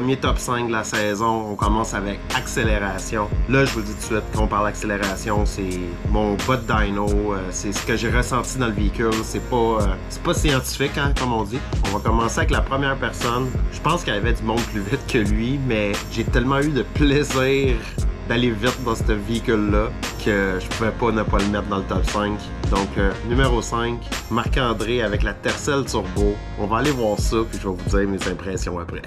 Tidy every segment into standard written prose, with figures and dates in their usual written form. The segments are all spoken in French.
premier top 5 de la saison. On commence avec accélération. Là, je vous dis tout de suite, quand on parle d'accélération, c'est mon bas de dyno. C'est ce que j'ai ressenti dans le véhicule. C'est pas scientifique, hein, comme on dit. On va commencer avec la première personne. Je pense qu'il y avait du monde plus vite que lui, mais j'ai tellement eu de plaisir d'aller vite dans ce véhicule-là que je pouvais pas ne pas le mettre dans le top 5. Donc, numéro 5, Marc-André avec la Tercel Turbo. On va aller voir ça, puis je vais vous dire mes impressions après.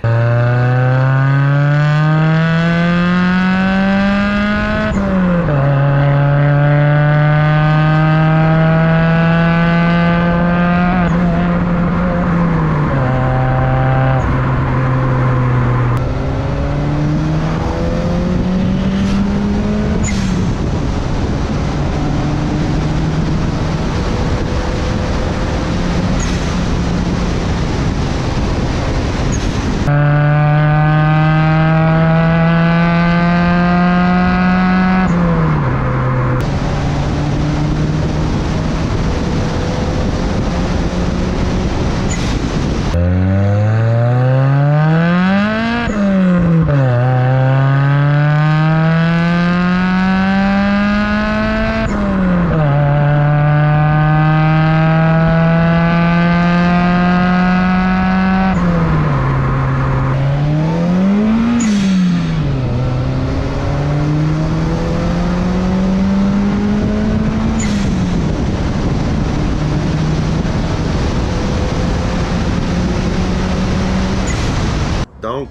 Donc,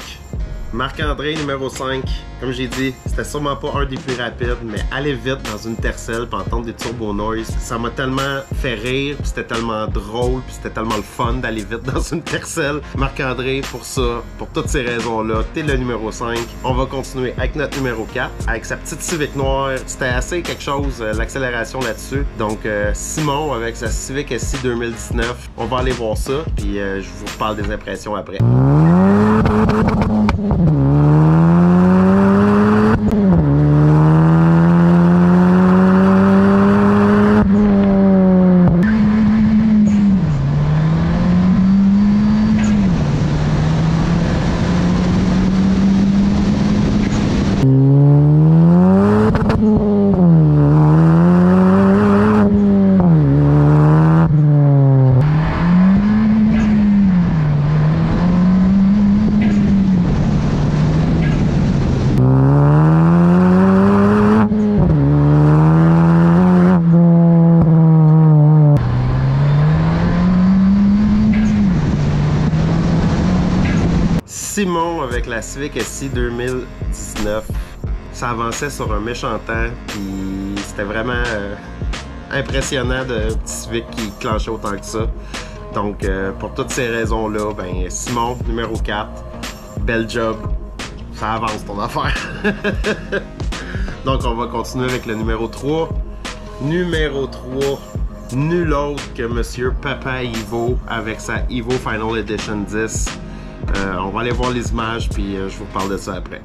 Marc-André, numéro 5, comme j'ai dit, c'était sûrement pas un des plus rapides, mais aller vite dans une Tercel puis entendre des turbo noise, ça m'a tellement fait rire, puis c'était tellement drôle, puis c'était tellement le fun d'aller vite dans une Tercel. Marc-André, pour ça, pour toutes ces raisons-là, t'es le numéro 5. On va continuer avec notre numéro 4, avec sa petite Civic noire. C'était assez quelque chose, l'accélération là-dessus. Donc, Simon, avec sa Civic SI 2019, on va aller voir ça, puis je vous parle des impressions après. Simon avec la Civic SI 2019, ça avançait sur un méchant temps, puis c'était vraiment impressionnant de petit Civic qui clenchait autant que ça. Donc pour toutes ces raisons-là, ben Simon, numéro 4, bel job, ça avance ton affaire. Donc on va continuer avec le numéro 3. Numéro 3, nul autre que Monsieur Papa Ivo avec sa Evo Final Edition 10. On va aller voir les images, puis je vous parle de ça après.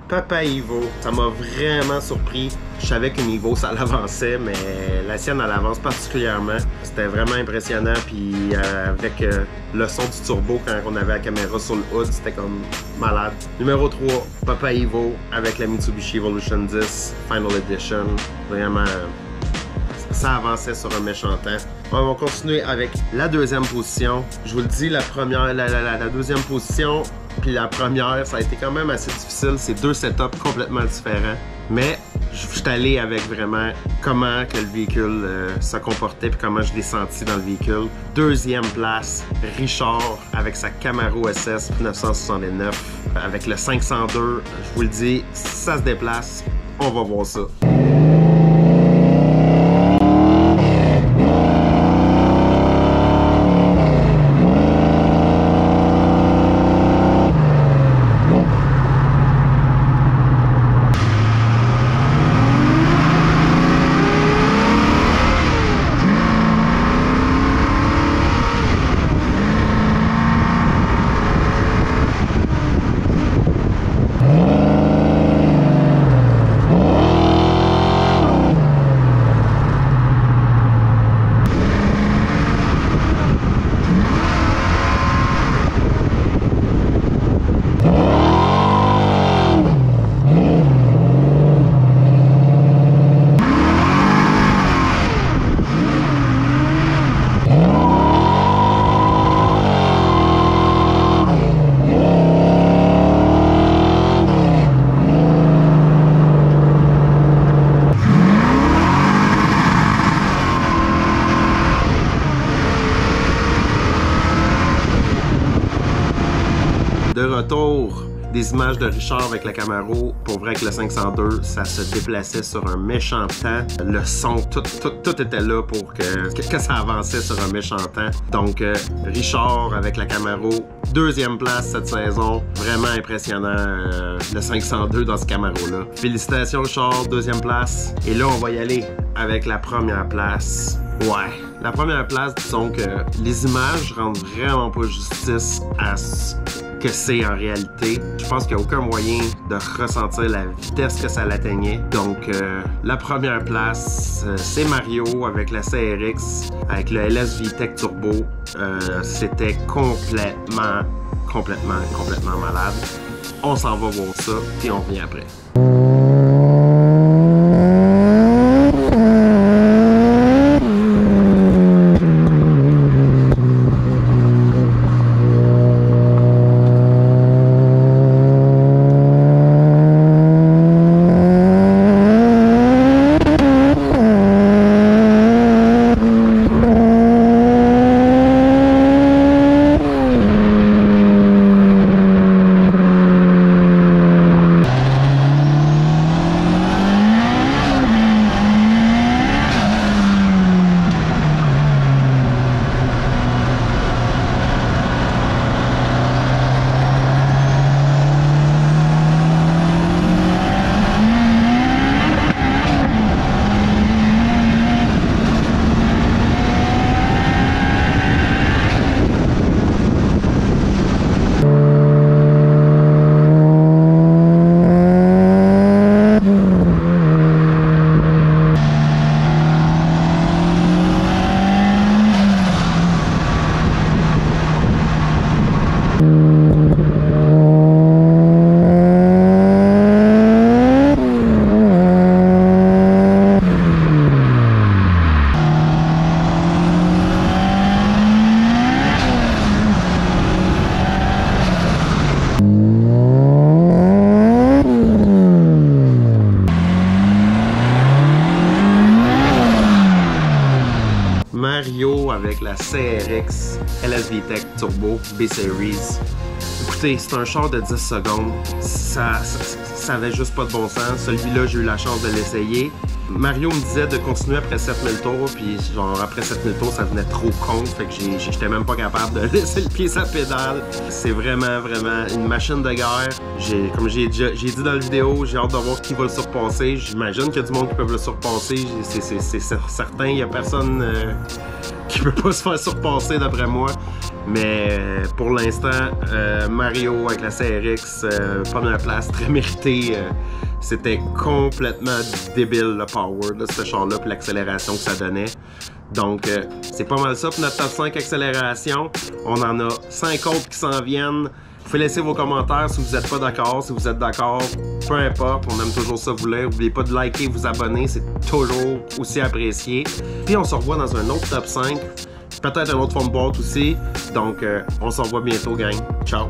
Papa Ivo, ça m'a vraiment surpris. Je savais qu'une Ivo, ça l'avançait, mais la sienne, elle avance particulièrement. C'était vraiment impressionnant, puis avec le son du turbo, quand on avait la caméra sur le hood, c'était comme malade. Numéro 3, Papa Ivo avec la Mitsubishi Evolution 10 Final Edition. Vraiment, ça avançait sur un méchant temps. On va continuer avec la deuxième position. Je vous le dis, la deuxième position, puis la première, ça a été quand même assez difficile. C'est deux setups complètement différents. Mais je suis allé avec vraiment comment que le véhicule se comportait puis comment je l'ai senti dans le véhicule. Deuxième place, Richard avec sa Camaro SS 1969 avec le 502. Je vous le dis, ça se déplace. On va voir ça. De retour, des images de Richard avec la Camaro. Pour vrai que le 502, ça se déplaçait sur un méchant temps. Le son, tout était là pour que ça avançait sur un méchant temps. Donc, Richard avec la Camaro, deuxième place cette saison. Vraiment impressionnant, le 502 dans ce Camaro-là. Félicitations Richard, deuxième place. Et là, on va y aller avec la première place. Ouais, la première place, disons que les images rendent vraiment pas justice à ce que c'est en réalité. Je pense qu'il n'y a aucun moyen de ressentir la vitesse que ça l'atteignait. Donc, la première place, c'est Mario avec la CRX, avec le LS VTEC Turbo. C'était complètement malade. On s'en va voir ça, puis on revient après. Mario avec la CRX LS VTEC Turbo B-Series. Écoutez, c'est un char de 10 secondes. Ça avait juste pas de bon sens. Celui-là, j'ai eu la chance de l'essayer. Mario me disait de continuer après 7000 tours, puis genre après 7000 tours, ça venait trop con, fait que j'étais même pas capable de laisser le pied sur la pédale. C'est vraiment une machine de guerre. Comme j'ai dit dans la vidéo, j'ai hâte de voir qui va le surpasser. J'imagine qu'il y a du monde qui peut le surpasser. C'est certain, il y a personne qui peut pas se faire surpasser d'après moi. Mais pour l'instant, Mario avec la CRX, première place, très méritée. C'était complètement débile le power de ce char-là puis l'accélération que ça donnait. Donc, c'est pas mal ça pour notre top 5 accélération. On en a 5 autres qui s'en viennent. Vous pouvez laisser vos commentaires si vous n'êtes pas d'accord. Si vous êtes d'accord, peu importe, on aime toujours ça vous lire. N'oubliez pas de liker, vous abonner, c'est toujours aussi apprécié. Puis on se revoit dans un autre top 5. Peut-être un autre fond de boîte aussi. Donc, on se revoit bientôt, gang. Ciao!